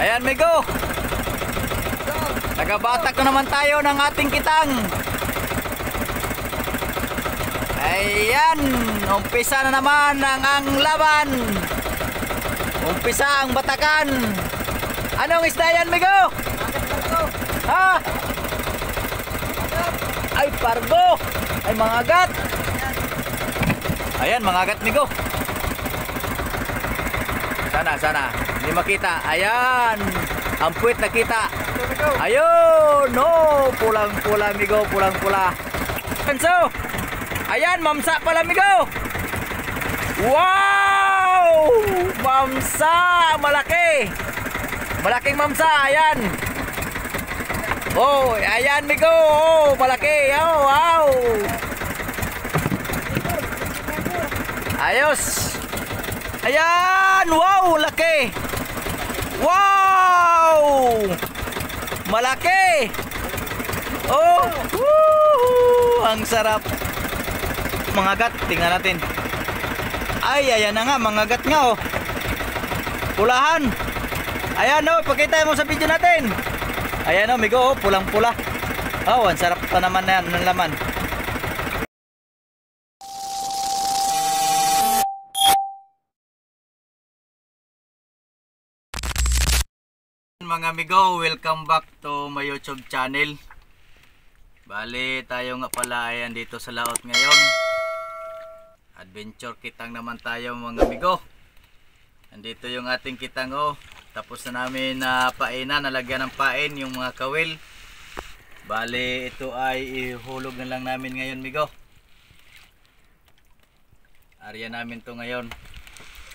Ayan, Migo. Nagabatak na naman tayo ng ating kitang. Ayan, umpisa na naman ang laban. Umpisa ang batakan. Anong isda yan, Migo? Ha? Ay, pargo. Ay, mangagat. Ayan, mangagat, Migo. Sana. Hindi makita. Ayan. Ang puwit nakita. Ayun. No. Pulang-pula, Migo. Pulang-pula. So, ayan, mamsa pala, Migo. Wow! Mamsa. Malaki. Malaking mamsa. Ayan. Oh, ayan, Migo. Oh, malaki. Oh, wow. Ayos. Ayan, wow, laki. Wow! Malaki. Oh, woo! Ang sarap. Mangagat, tingnan natin. Ay, ayan na nga, mangagat nga oh. Pulahan. Ayan oh, pakita mo sa video natin. Ayan oh, Migo oh, pulang-pula. Oh, ang sarap pa naman yan ng laman. Mga amigo, welcome back to my YouTube channel. Bali, tayo nga pala ayan dito sa laot ngayon. Adventure kitang naman tayo mga amigo. Andito yung ating kitang oh. Tapos na namin na painan, nalagyan ng pain yung mga kawil. Bali, ito ay ihulog na lang namin ngayon amigo. Area namin to ngayon.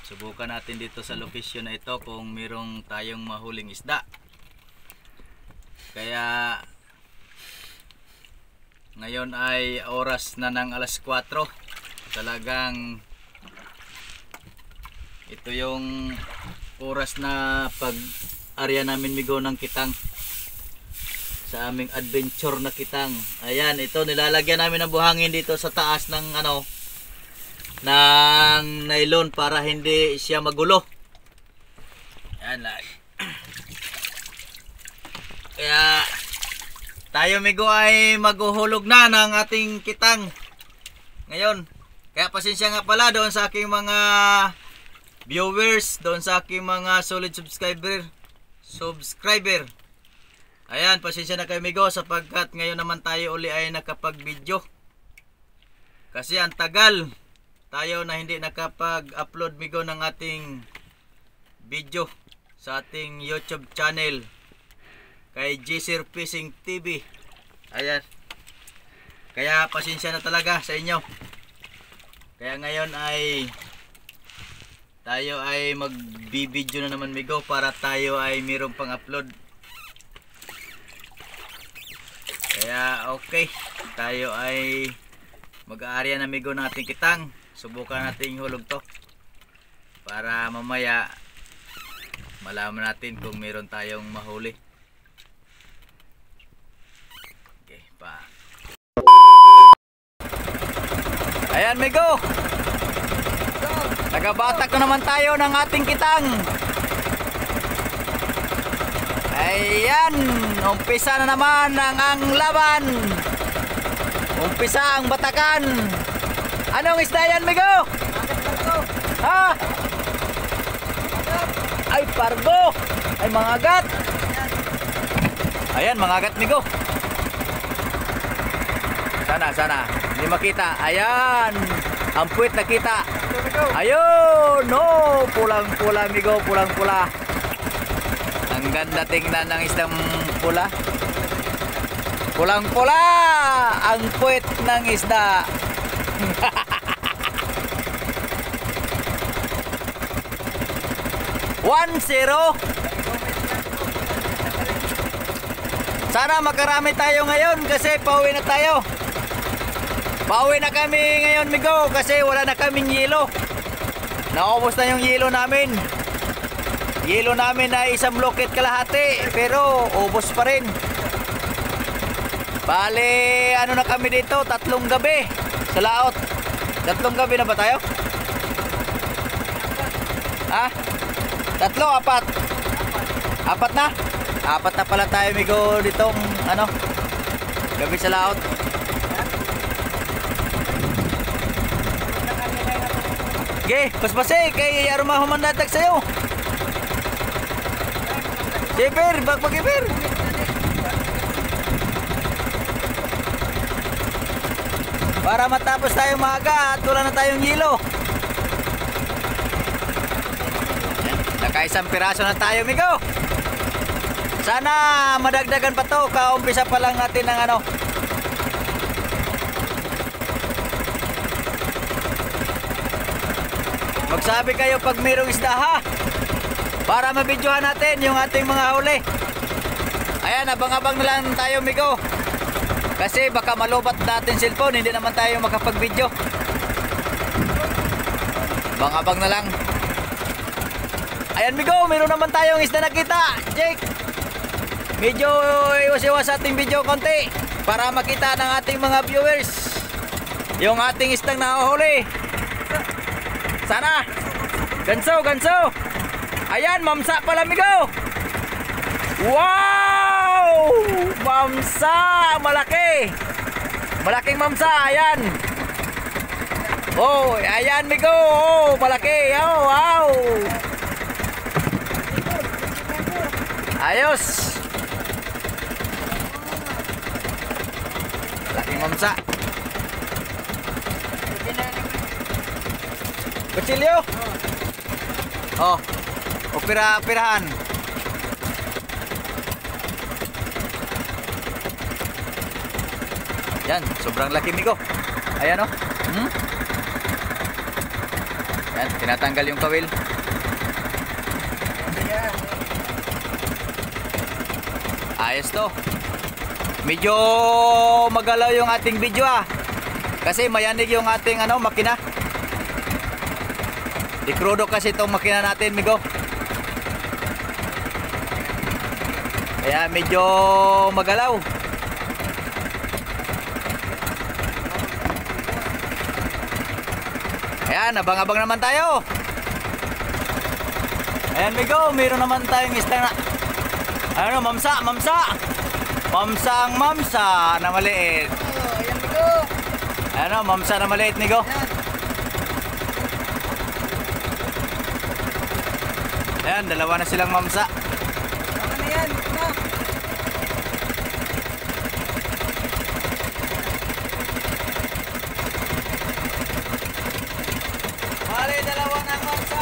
Subukan natin dito sa location na ito kung mayroong tayong mahuling isda. Kaya ngayon ay oras na ng alas 4. Talagang ito yung oras na pag-area namin migo ng kitang sa aming adventure na kitang. Ayan, ito nilalagyan namin ng buhangin dito sa taas ng ng nylon para hindi siya magulo. Yan lang. Kaya tayo migo ay maghuhulog na ng ating kitang ngayon. Kaya pasensya nga pala doon sa aking mga viewers, doon sa aking mga solid subscriber. Ayan, pasensya na kayo migo sapagkat ngayon naman tayo uli ay nakapag-video. Kasi ang tagal tayo na hindi nakapag-upload migo ng ating video sa ating YouTube channel kay GSir Fishing TV. Ayan. Kaya pasensya na talaga sa inyo. Kaya ngayon ay tayo ay mag-video na naman migo para tayo ay mayroong pang upload. Kaya okay, tayo ay mag-aarya na migo ng ating kitang. Subukan natin hulog to para mamaya malaman natin kung meron tayong mahuli. Okay pa. Ayan migo, nagabatak na naman tayo ng ating kitang. Ayan, umpisa na naman ang laban. Umpisa ang batakan. Anong isda yan, Migo? Ha? Ay, pargo. Ay, mangagat. Ayan, mangagat, Migo. Sana. Hindi makita. Ayan. Ang puwit nakita. Ayun. No. Pulang-pula, Migo. Pulang-pula. Ang ganda tingnan ng isdang pula. Pulang-pula. Ang puwit ng isda. 1-0. Sana makarami tayo ngayon kasi pauwi na tayo. Pauwi na kami ngayon migo kasi wala na kaming yelo. Naubos na yung yelo namin. Yelo namin ay isang loket kalahati pero ubos pa rin. Bale, ano na kami dito, 3 gabi sa laot. 3 gabi na ba tayo? Ha? 3, 4. Apat na? Apat na pala tayo migo ditong ano, gabi sa laot. Okay, paspase kay aruma humandatag sa'yo. Sipir, bagpagipir. Para matapos tayo maaga at wala na tayong hilo. Nakaisang piraso na tayo, migo. Sana madagdagan pa to. Kaumpisa pa lang natin ng ano. Magsabi kayo pag mayroong isda ha. Para mabidyohan natin yung ating mga huli. Ayan, abang-abang na lang tayo, migo. Kasi baka malubat natin cellphone. Hindi naman tayo makapag-video. Abang-abang na lang. Ayan, migo, mayroon naman tayong isda nakita. Jake, medyo iwas-iwas ating video konti para makita ng ating mga viewers yung ating isdang nahuhuli. Sana ganso, ganso. Ayan, mamsa pala, migo. Wow, mamsa, malaki, malaking mamsa. Ayan, oh, ayan, migo. Oh, malaki. Oh, wow, ayos. Laking mamsa. Kutsilyo. Oh, pira-pirahan. Yan, sobrang laki, migo. Ayan, oh. Yan, tinatanggal yung kawil. Ayos to. Medyo magalaw yung ating video kasi mayanig yung ating ano, makina. Ikrudo kasi itong makina natin, migo. Kaya medyo magalaw. Ayan, abang-abang naman tayo. Ayan, migo, mayroon naman tayong isda na ano, mamsa, mamsa. Mamsang mamsa na maliit. Oh, ayan, migo. Ano, mamsa na maliit, migo. Ayan, dalawa na silang mamsa. Tama na yan, ito na. Bali, dalawa na mamsa.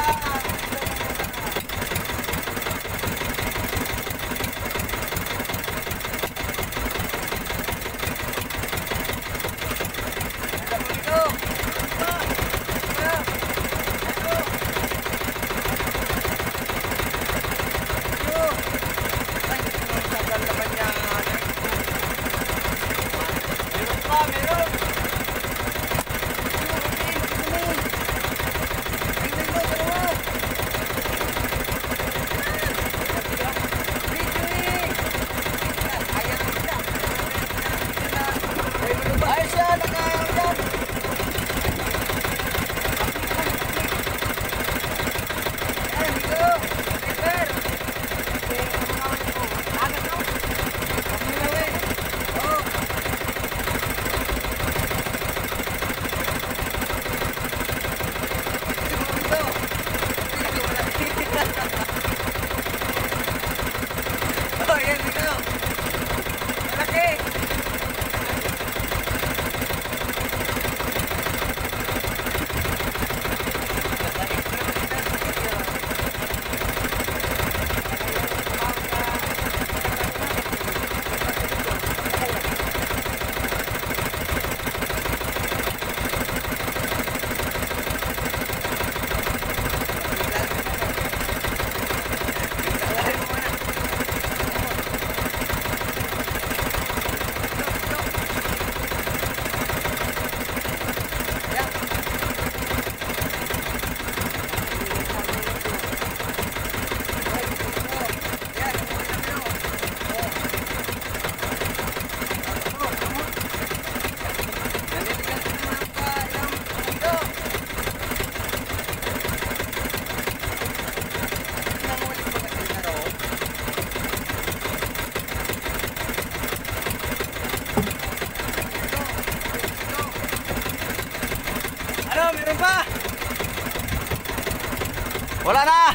Wala na.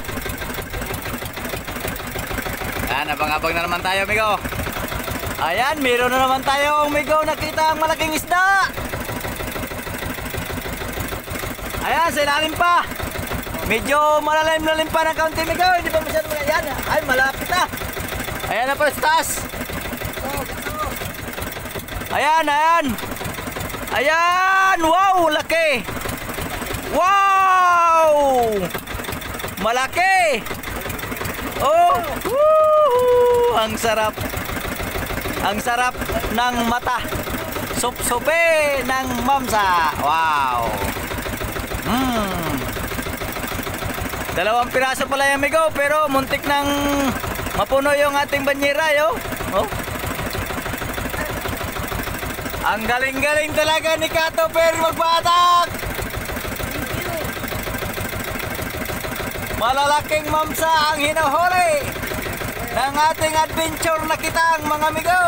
Ayan, abang-abang na naman tayo, amigo. Ayan, meron na naman tayo, amigo. Nakita ang malaking isda. Ayan, sa ilalim pa. Medyo malalim-lalim pa ng kaunti, amigo. Hindi pa masyadong ayan. Ay, malapit na. Ayan na pala sa taas. Ayan, ayan. Ayan, wow, laki. Wow! Malaki. Oh, woo! Ang sarap. Ang sarap ng mata. Sup-supe ng mamsa. Wow. Dalawang piraso pala yung amigo, pero muntik nang mapuno yung ating banyera, yo. Oh. Ang galing-galing talaga ni Kato Per magbatak. Malalaking mamsa ang hinuhuli ng ating adventure na kitang mga amigo.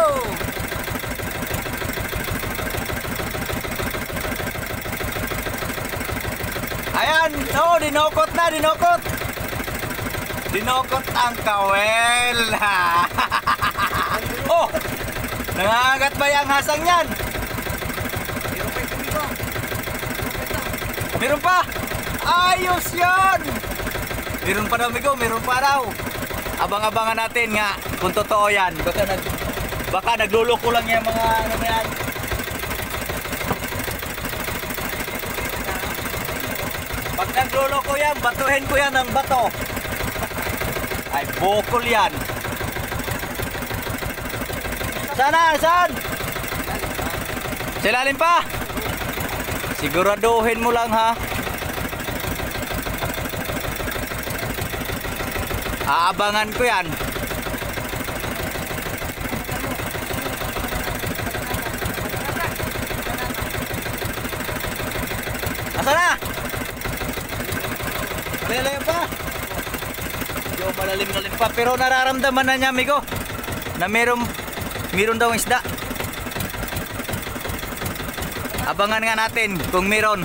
Ayan, oh, dinokot na, dinokot. Dinokot ang kawel. Oh, nangangagat ba yung hasang yan? Meron pa? Ayos yun! Meron pa daw, amigo, meron pa daw. Abang-abangan natin nga kung totoo yan. Baka nagluloko lang yung mga ano yan. Pag nagluloko yan, batuhin ko yan ng bato. Ay, bukol yan. Sana, saan? Silalim pa? Siguraduhin mo lang, ha? Aabangan ko yan. Asa na? Malalim pa? Medyo malalim-lalim pa. Pero nararamdaman na niya, amigo, na meron daw isda. Abangan nga natin kung meron.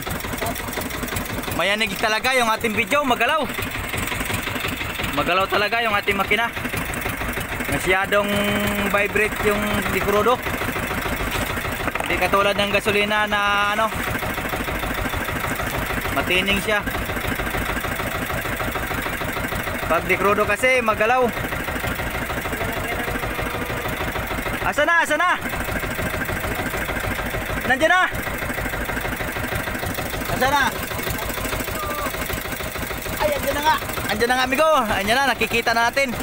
Mayanig talaga yung ating video, magalaw. Magalaw talaga yung ating makina. Masyadong vibrate yung dikrudo. Hindi katulad ng gasolina na ano, matining siya. Pag dikrudo kasi magalaw. Asa na? Asa na? Nandiyan na? Asa na? Ay, andyan na nga. Andyan na nga, amigo. Andyan na, nakikita na natin.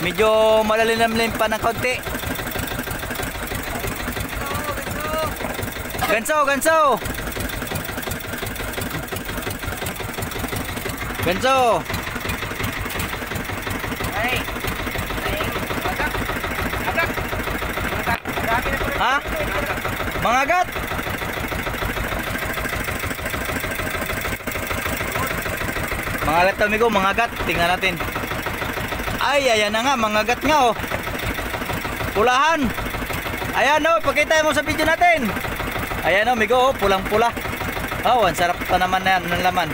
Medyo malalim-lim pa ng konti. Ganso, ganso. Ganso. Ha? Mangagat? Mangagat to, amigo, mangagat. Tingnan natin. Ay, ayan na nga, mangagat nga, oh. Pulahan. Ayan, oh, pakita mo sa video natin. Ayan, oh, amigo, oh, pulang-pula. Oh, ang sarap pa naman na yan ng laman.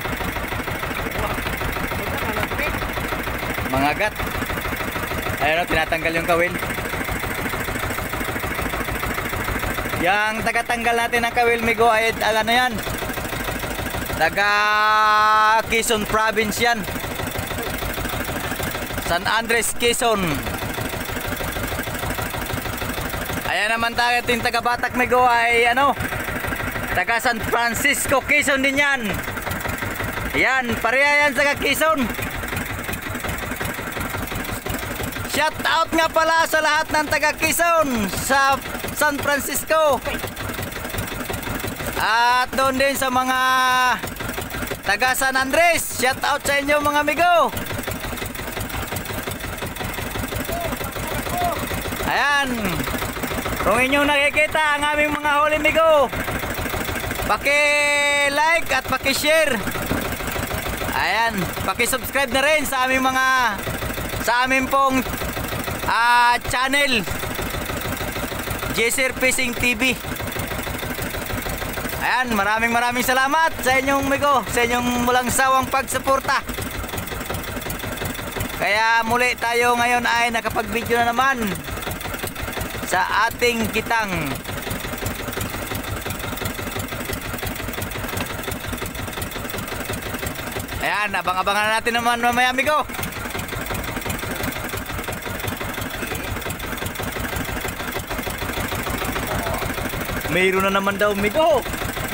Mangagat. Ayan, oh, tinatanggal yung kawil. Yang tagatanggal natin ng kawil, amigo, ay ano yan? Taga Quezon Province yan. San Andres, Quezon. Ayan naman tayo, yung taga Batak, amigo, ay ano, taga San Francisco, Quezon din yan. Yan, pareha yan taga Quezon. Shout out nga pala sa lahat ng taga Quezon sa San Francisco. At doon din sa mga taga San Andres, shout out sa inyo mga amigo. Ayan, kung inyong nakikita ang aming mga huli, amigo, paki-like at paki-share. Ayan, paki-subscribe na rin sa aming mga, sa aming pong channel, JSR Fishing TV. Ayan, maraming salamat sa inyong migo, sa inyong walang sawang pagsuporta. Kaya muli tayo ngayon ay nakapag-video na naman sa ating kitang. Ayan, abang-abangan natin naman mamaya, amigo. Mayroon na naman daw, amigo.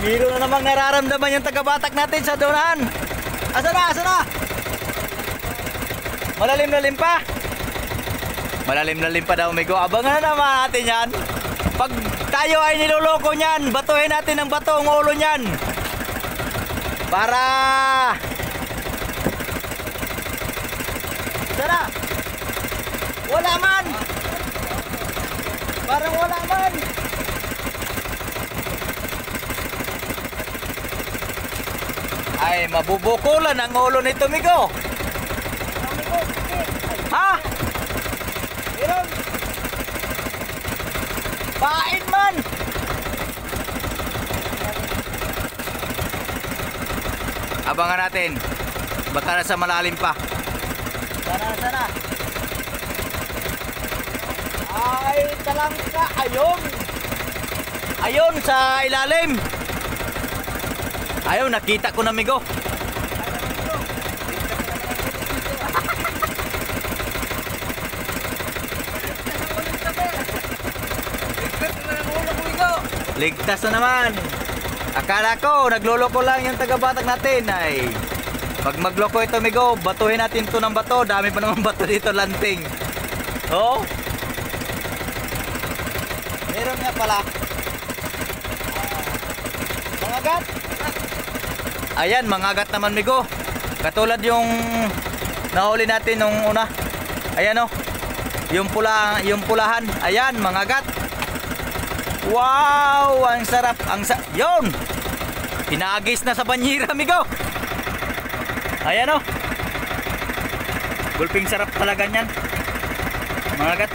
Mayroon na namang nararamdaman yung taga-Batak natin sa donahan. Asa na? Asa na? Malalim-lalim pa. Malalim-lalim pa daw, amigo. Abangan na naman natin yan. Pag tayo ay niloloko niyan, batuhin natin ng bato ang ulo niyan. Para... Sana? Wala man. Parang wala man. Ay, mabubukulan ang ulo nito, amigo. Ha? Meron. Pain man. Abangan natin. Baka nasa malalim pa. Sana. Ay, talangka. Ayun sa ilalim. Ayaw, nakita ko na, amigo. Ligtas na naman. Akala ko, nagloloko lang yung taga-Batak natin. Ay, pag magloko ito, amigo, batuhin natin ito ng bato. Dami pa naman bato dito, lanting. Oh. Meron nga pala. Mangagat. Ayan, mangagat naman, amigo. Katulad yung nahuli natin nung una. Ayan, oh. Yung pulahan. Ayan, mangagat. Wow, ang sarap. Yun. Pinagis na sa banyera, amigo. Ayan, oh. Gulping sarap talaga niyan. Mangagat.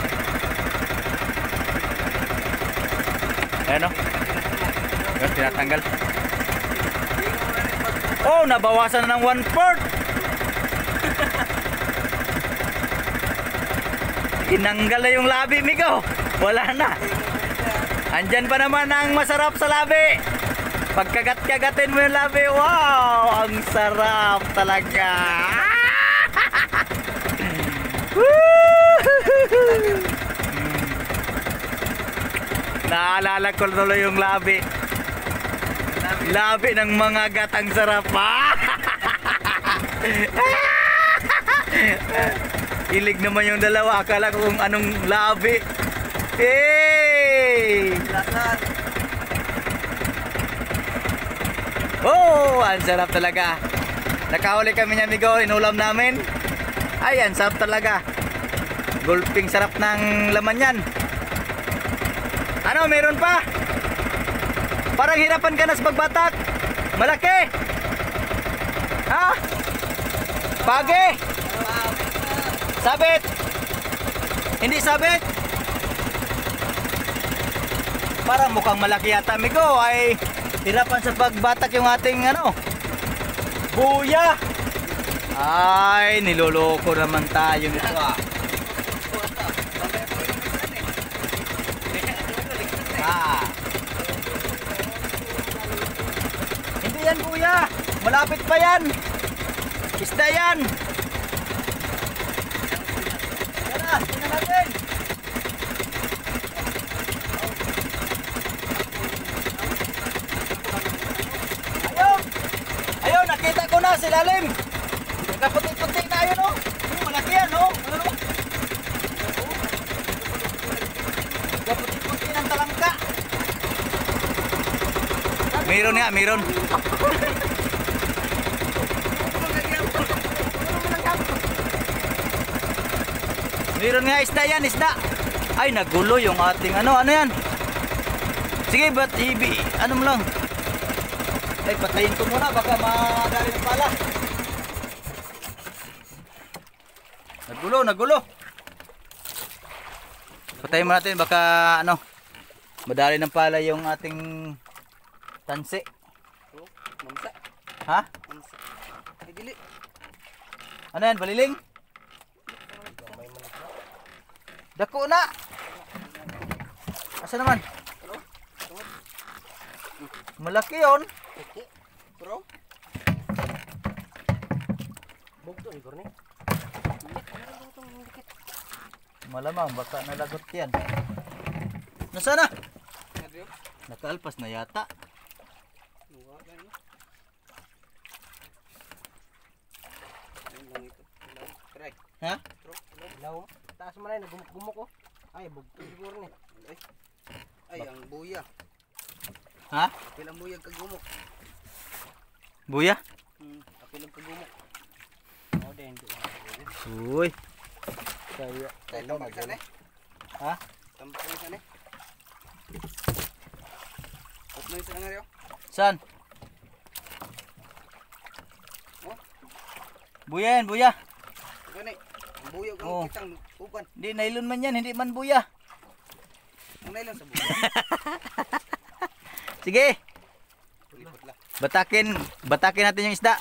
Ayan, oh. Ayan, tinatanggal. Oh, nabawasan na ng 1/4. Tinanggal na yung labi, amigo. Wala na. Andyan pa naman ang masarap sa labi. Pagkagat-kagatin mo yung labi. Wow, ang sarap talaga. Naalala ko tuloy yung labi. Labi ng mga gatang sarap. Ilig naman yung dalawa. Akala ko kung anong labi. Hey! Oh, ang sarap talaga. Nakahuli kami niya, amigo. Inulam namin. Ay, ang sarap talaga. Gulping sarap ng laman yan. Ano, meron pa? Parang hirapan ka na sa pagbatak. Malaki. Ha? Pagi. Sabit. Hindi sabit. Parang mukhang malaki yata, amigo. Ay hirapan sa pagbatak yung ating buya. Ay, niloloko naman tayo nito, ah. Hindi yan, buya. Malapit pa yan. Isda yan. Tara, tingnan natin. Ayun, nakita ko na si lalim. Nagkaputi-puti na yun, oh. Malaki yan, oh. Nagkaputi-puti ng talangka. Meron nga, meron. Meron nga isda yan, isda. Ay, nagulo yung ating ano yan. Sige, ba't ano mo lang. Ay, patayin ko muna, baka madali ng pala. Nagulo. Patayin mo natin, baka madali ng pala yung ating Tansi. Oh, mamsa. Ha? Mamsa. Ay, dili. Ano yan, baliling? Dako na! Asa naman? Malaki yun. Bro? Bugto ni Korne. Malamang baka nalagot yan. Nasaan na? Adyo? Nakaalpas na yata. Luwa ka no? Ayun lang ito. Try. Ha? Bro, Ilaw. Taas man ay nagumok-gumok ko. Ay bugto siguro ni. Ay, ang buya. Ha? Apil ang buya kagumok. Buya? Apil ang kagumok. Oh, den do. Uy. Kaya. Kaya tambak ka na eh. Ha? Tambak ka na eh. Huwag na yung nga rin. Saan? Oh, Buya yan, buya. gani. Ang buya kang Oh. kitang uban. Hindi, nylon man yan, hindi man buya. Ang nailan sa buya. Sige, Lipat lang. batakin natin yung isda.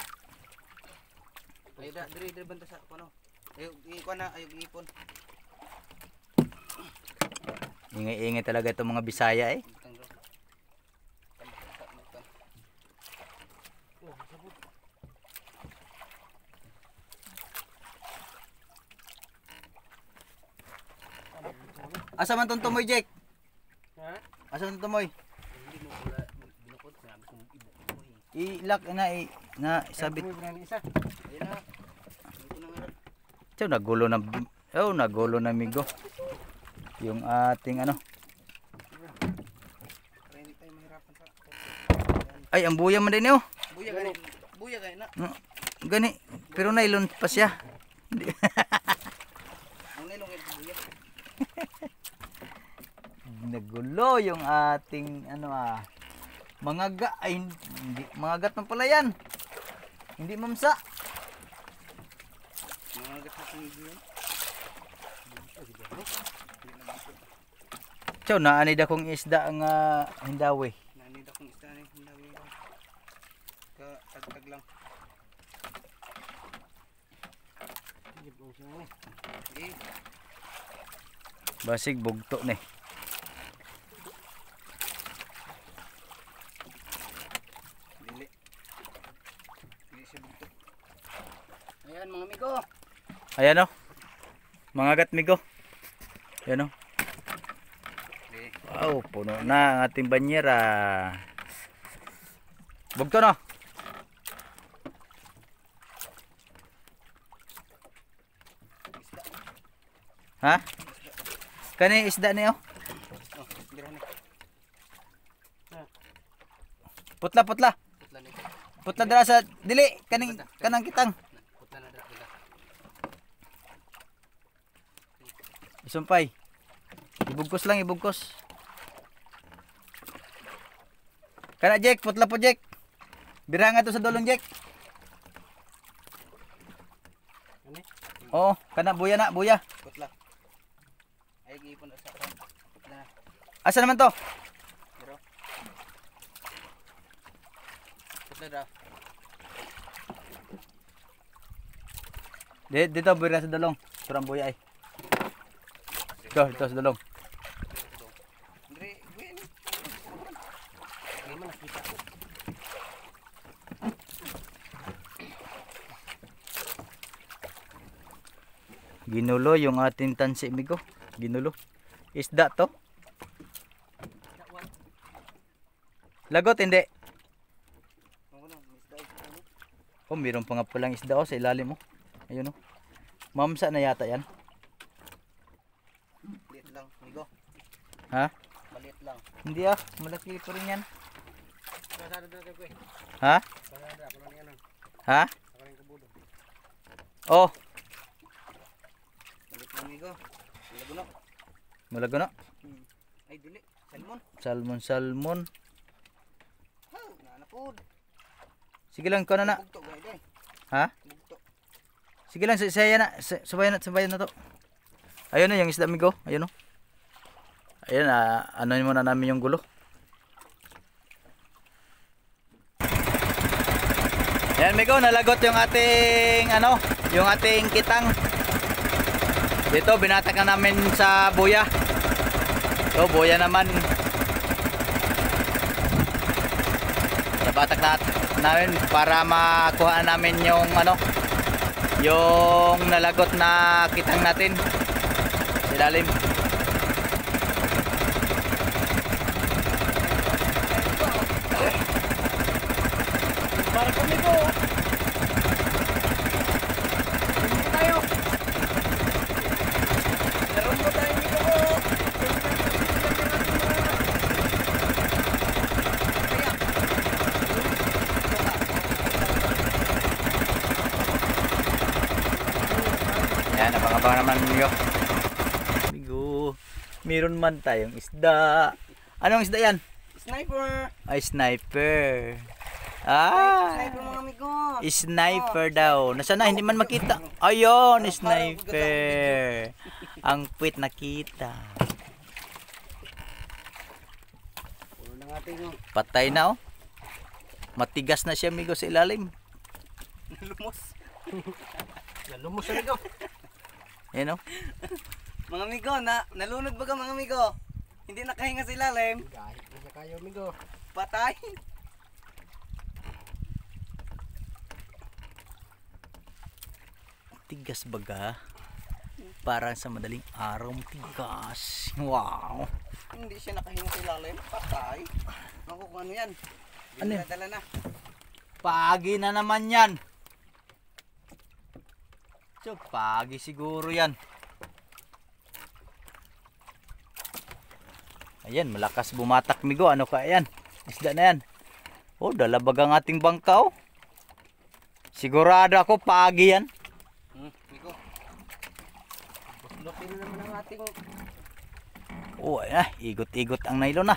Ay, diri banta sa ano. Ayaw, ikuan na, ayaw ipon. Ingay-ingay talaga itong mga Bisaya eh. Butang bro. Tambak. Oh, sabot. Asa man tong tumoy, Jake? Ha? Asa man tong tumoy? Hindi mo pala binukod. Sinabi kong ibo. Ilak na sabit. Sabit ni isa. Ayun na. Ayun ko na nga rin. Tiyo, nagulo na migo. Yung ating ano. Para hindi tayo mahirapan sa. Ay, ang buya man din eh, oh. Buya gani. Buya gani na. Gani, pero nylon pa siya. Hindi. Ang nailong ito buya. Nagulo yung ating ano mangaga ay hindi mangagat man pala yan. Hindi mamsa. Mga gat na tingin yun. Tiyo, naanid akong isda ang hindawi. Nanid akong isda na yung nawi. Tagtag lang. Sige, bugto ni. Okay. Basig bugto ni. Dili. Dili siya bugto. Ayan mga amigo. Ayan oh. Mangagat migo. Ayan oh. Okay. Wow, puno na ang ating banyera. Bugto no. Isda. Ha? Kani isda ni oh. Oh, bira ni. Putla. Putla ni. Putla dira sa dili kaning kanang kitang. Putla na dala. Isumpay. Ibugkos lang, ibugkos. Kana Jack, putla po Jack. Bira nga to sa dulong Jack. Ani? Oo, kana buya na, buya. Putla. Ay giipon sa putla na. Asa naman to? Biro. Putla da. Dito bira sa dulong. Surang buya ay. Dito sa dulong. Andre, buya ni. Di man nakita ko. Ginulo yung ating tansi migo. Ginulo. Isda to. Lagot hindi. Ano na, misda ito. Oh, mayroon pa nga palang isda oh, sa ilalim mo. Ayun oh. Mamsa na yata yan. Liit lang, amigo. Ha? Maliit lang. Hindi malaki pa rin yan. Pasado dito ko eh. Ha? Pasado ako lang yan. Ha? Ako lang kabudo. Oh, Maliit lang, amigo. Laguno. malago na. Ay, dili. Salmon. Salmon. Ha, nanapod. Sige lang, ko na na. Bugto, gani day. Ha? Bugto. Sige lang, saya na. Sabayan na to. Ayun na yung isda migo. Ayun oh. Ayun, ano muna namin yung gulo. Ayan Migo, nalagot yung ating ano, yung ating kitang. Dito binatak na namin sa buya. So buya naman. Nabatak na namin para makuha namin yung ano, yung nalagot na kitang natin. Silalim. Para kami ko. Tumbo tayo. Narumbo tayo nito ko. Yan, napangabang naman Migo. Migo, meron man tayong isda. Anong isda yan? Sniper. Ay, sniper. Ah, Sniper mga amigo. sniper daw. Nasaan na? Hindi man makita. Ayun, sniper. Ang puwit nakita. Puro na ating Patay na oh. Matigas na siya Migo sa ilalim. lumos. Nalumos amigo. Yan oh. Mga amigo, nalunod ba ka mga amigo? Hindi nakahinga sa ilalim. Kahit na kayo amigo. Patay. Tigas baga. Parang sa madaling araw tigas. Wow. Hindi siya nakahinga sa ilalim. Patay. Naku, kung ano yan. Ano yan? Dala na. Pagi na naman yan. So, pagi siguro yan. Ayan, malakas bumatak Migo. Ano ka yan? Isda na yan. Oh, dalabag ang ating bangka oh. Sigurado ako pagi yan. Amigo. Laki na naman ang ating Oh, ayan, igot-igot ang nylon na.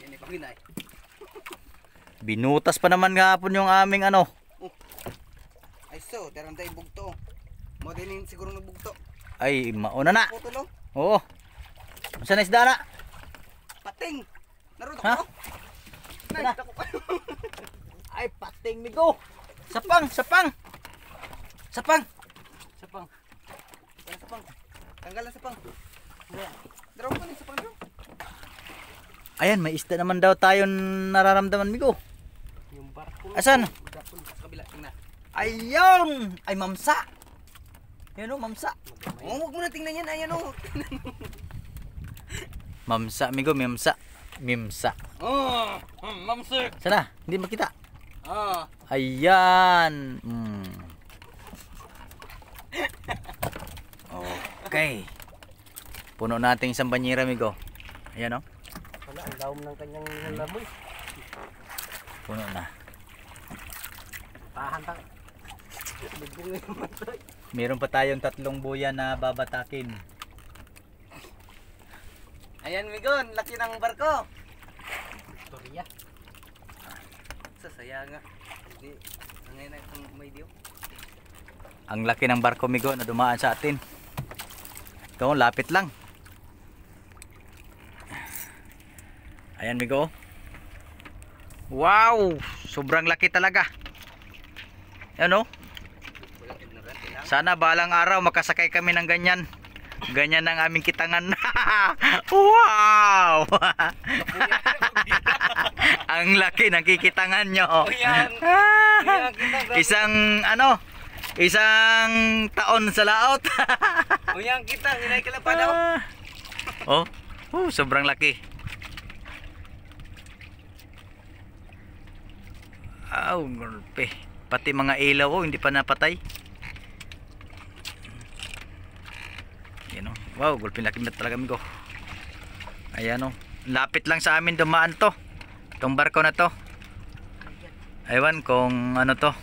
Yan ikaw hinay. Binutas pa naman gahapon yung aming ano. Ay so, darang tayo bugto. Mo din siguro nagbugto. Ay, mauna na. Putulo. Oo. Saan na isda na? Pating. Naruto Ha? ko. Nakita ko kayo. Ay, pating Migo. Sapang, sapang. Sapang. Sapang. Sapang. Tanggalan sapang. Daraw pa ni sapang daraw. Ayan, may isda naman daw tayo nararamdaman Migo. yung barko. Asan? Sa kabila, tingnan. Ayun! Ay, mamsa. Yan o, mamsa. Oh, huwag mo na tingnan yan. Ayan oh. Mamsa, Migo, mamsa. Mimsa. Oh, mamsir. Sana, hindi makita. Ah. Ayan. Okay. Puno natin isang banyera, Migo. Ayan o. Wala, ang daom ng kanyang lamoy. Puno na. Tahan tayo. Bigyan na yung matay. Meron pa tayong 3 buya na babatakin. Ayan, Migon. Laki ng barko. Victoria. Sasaya nga. Hindi. Ngayon na itong may diyo. Ang laki ng barko, Migo, na dumaan sa atin. Ito, lapit lang. Ayan, Migo. Wow! Sobrang laki talaga. Ayan, oh. Sana balang araw makasakay kami ng ganyan. Ganyan ang aming kitangan. Wow! Ang laki ng kikitangan nyo. Yan. Isang ano? Isang taon sa laot. Uyang kita. Hinay ka lang pa daw. Oh, sobrang laki. Gulpe. Pati mga ilaw oh, hindi pa napatay. Yan oh. Wow, gulpin laki na talaga Migo. Ayan oh. Lapit lang sa amin dumaan to. Itong barko na to. Ewan kung ano to.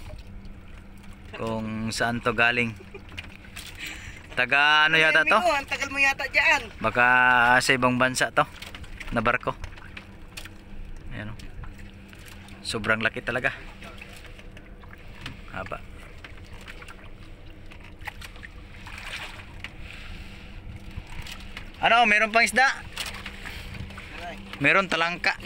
Kung saan to galing. Taga ano yata to? Ang tagal mo yata dyan. Baka sa ibang bansa to na barko. Ayan oh. Sobrang laki talaga. Haba. Ano, meron pang isda? Meron talangka.